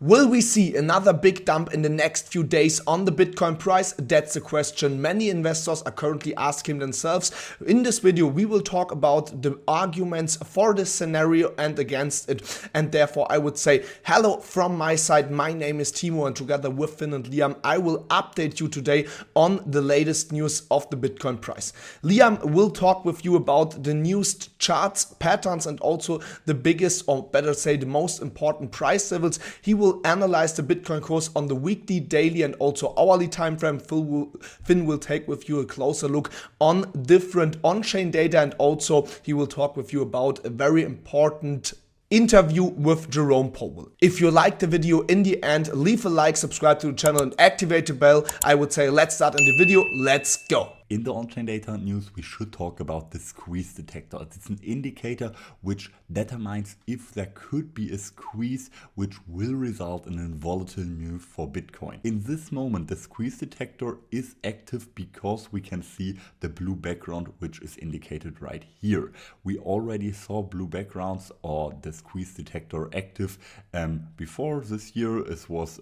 Will we see another big dump in the next few days on the Bitcoin price? That's a question many investors are currently asking themselves. In this video, we will talk about the arguments for this scenario and against it. And therefore, I would say hello from my side. My name is Timo, and together with Finn and Liam, I will update you today on the latest news of the Bitcoin price. Liam will talk with you about the newest charts, patterns, and also the biggest, or better say the most important price levels. He will analyze the Bitcoin course on the weekly, daily, and also hourly time frame. Finn will take with you a closer look on different on-chain data, and also he will talk with you about a very important interview with Jerome Powell. If you liked the video in the end, leave a like, subscribe to the channel, and activate the bell. I would say let's start in the video. Let's go. In the on-chain data news, we should talk about the squeeze detector. It's an indicator which determines if there could be a squeeze which will result in a volatile move for Bitcoin. In this moment, the squeeze detector is active because we can see the blue background which is indicated right here. We already saw blue backgrounds or the squeeze detector active before this year. It was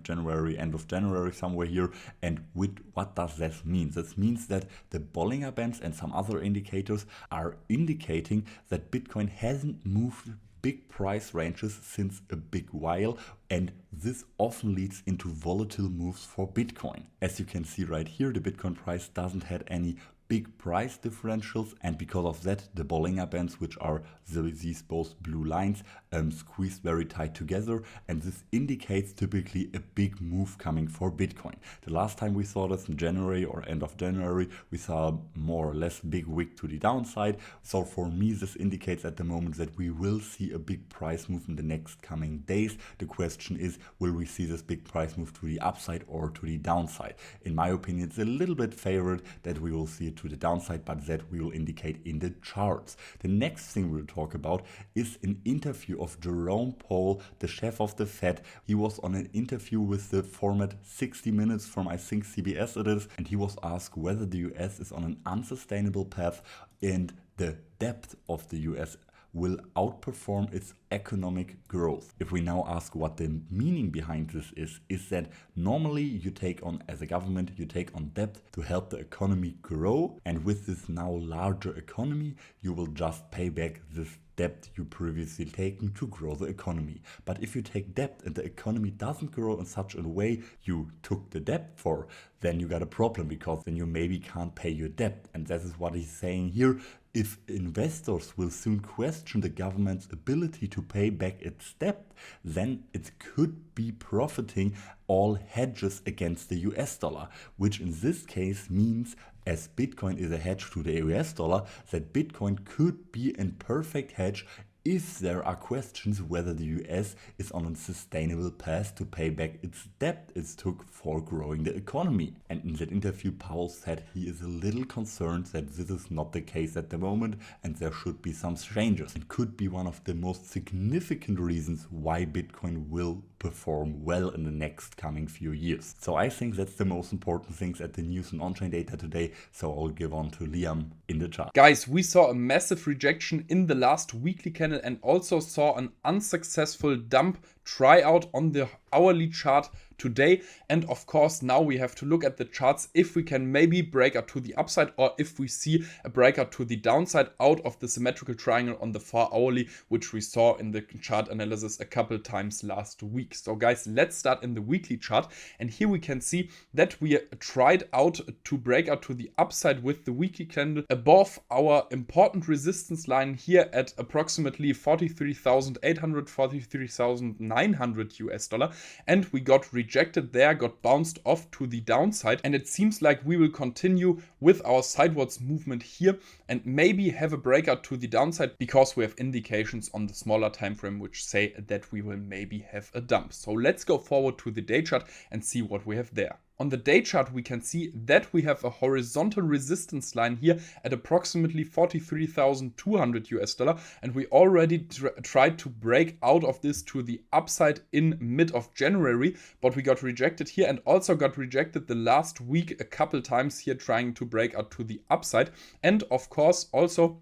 January, end of January, somewhere here. And what does that mean? This means that the Bollinger Bands and some other indicators are indicating that Bitcoin hasn't moved big price ranges since a big while, and this often leads into volatile moves for Bitcoin. As you can see right here, the Bitcoin price doesn't have any big price differentials, and because of that, the Bollinger Bands, which are these both blue lines, squeezed very tight together, and this indicates typically a big move coming for Bitcoin. The last time we saw this in January or end of January, we saw more or less big wick to the downside. So for me, this indicates at the moment that we will see a big price move in the next coming days. The question is, will we see this big price move to the upside or to the downside? In my opinion, it's a little bit favored that we will see it to the downside, but that we will indicate in the charts. The next thing we'll talk about is an interview of Jerome Powell, the chef of the Fed. He was on an interview with the format 60 Minutes from, I think, CBS it is, and he was asked whether the US is on an unsustainable path and the depth of the US will outperform its economic growth. If we now ask what the meaning behind this is that normally you take on, as a government, you take on debt to help the economy grow, and with this now larger economy, you will just pay back this debt you previously taken to grow the economy. But if you take debt and the economy doesn't grow in such a way you took the debt for, then you got a problem, because then you maybe can't pay your debt. And that is what he's saying here. If investors will soon question the government's ability to pay back its debt, then it could be profiting all hedges against the US dollar, which in this case means, as Bitcoin is a hedge to the US dollar, that Bitcoin could be a perfect hedge if there are questions whether the US is on a sustainable path to pay back its debt it took for growing the economy. And in that interview, Powell said he is a little concerned that this is not the case at the moment, and there should be some changes. It could be one of the most significant reasons why Bitcoin will perform well in the next coming few years. So I think that's the most important things at the news and on-chain data today. So I'll give on to Liam in the chart. Guys, we saw a massive rejection in the last weekly candle and also saw an unsuccessful dump tryout on the hourly chart today. And of course, now we have to look at the charts if we can maybe break out to the upside, or if we see a breakout to the downside out of the symmetrical triangle on the 4 hourly, which we saw in the chart analysis a couple times last week. So guys, let's start in the weekly chart, and here we can see that we tried out to break out to the upside with the weekly candle above our important resistance line here at approximately 43,800, 43,900 US dollar, and we got rejected there, got bounced off to the downside, and it seems like we will continue with our sidewards movement here and maybe have a breakout to the downside, because we have indications on the smaller time frame which say that we will maybe have a dump. So let's go forward to the day chart and see what we have there. On the day chart, we can see that we have a horizontal resistance line here at approximately 43,200 US dollar, and we already tried to break out of this to the upside in mid of January, but we got rejected here and also got rejected the last week a couple times here trying to break out to the upside. And of course also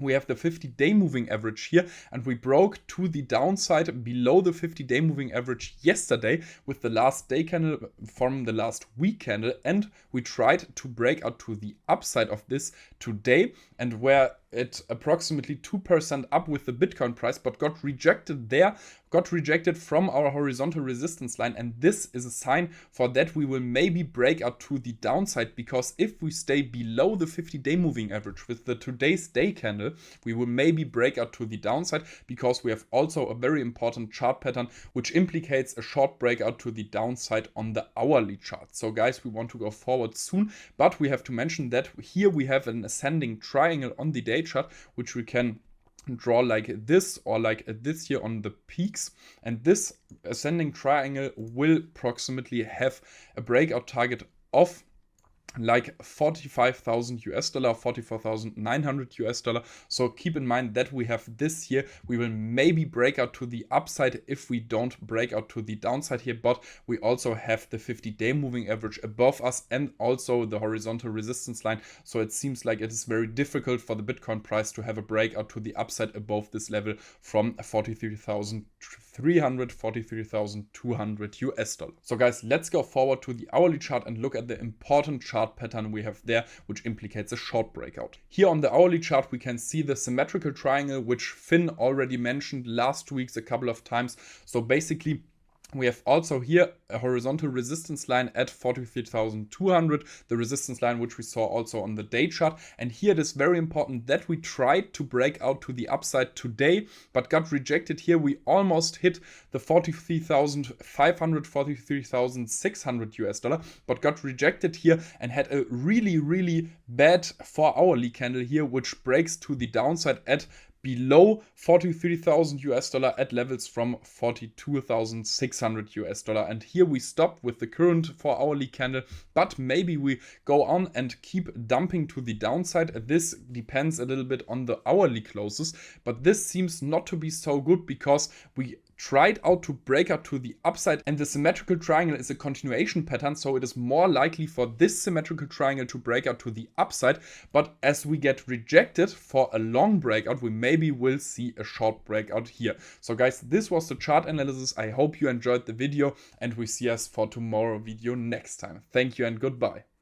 we have the 50-day moving average here, and we broke to the downside below the 50-day moving average yesterday with the last day candle from the last week candle, and we tried to break out to the upside of this today, and where it approximately 2% up with the Bitcoin price, but got rejected there, got rejected from our horizontal resistance line, and this is a sign for that we will maybe break out to the downside, because if we stay below the 50-day moving average with the today's day candle, we will maybe break out to the downside, because we have also a very important chart pattern which implicates a short breakout to the downside on the hourly chart. So guys, we want to go forward soon, but we have to mention that here we have an ascending triangle on the day chart, which we can draw like this or like this here on the peaks, and this ascending triangle will approximately have a breakout target of like 45,000 US dollar, 44,900 US dollar. So keep in mind that we have this here. We will maybe break out to the upside if we don't break out to the downside here, but we also have the 50-day moving average above us and also the horizontal resistance line. So it seems like it is very difficult for the Bitcoin price to have a breakout to the upside above this level from 43,300, 43,200 US dollar. So guys, let's go forward to the hourly chart and look at the important chart pattern we have there, which implicates a short breakout. Here on the hourly chart, we can see the symmetrical triangle, which Finn already mentioned last week a couple of times. So basically, we have also here a horizontal resistance line at 43,200, the resistance line which we saw also on the day chart. And here it is very important that we tried to break out to the upside today, but got rejected here. We almost hit the 43,500, 43,600 US dollar, but got rejected here and had a really bad 4-hourly candle here, which breaks to the downside at below 43,000 US dollar at levels from 42,600 US dollar. And here we stop with the current 4-hourly candle, but maybe we go on and keep dumping to the downside. This depends a little bit on the hourly closes, but this seems not to be so good because we tried out to break out to the upside, and the symmetrical triangle is a continuation pattern, so it is more likely for this symmetrical triangle to break out to the upside. But as we get rejected for a long breakout, we maybe will see a short breakout here. So guys, this was the chart analysis. I hope you enjoyed the video, and we see us for tomorrow video next time. Thank you and goodbye.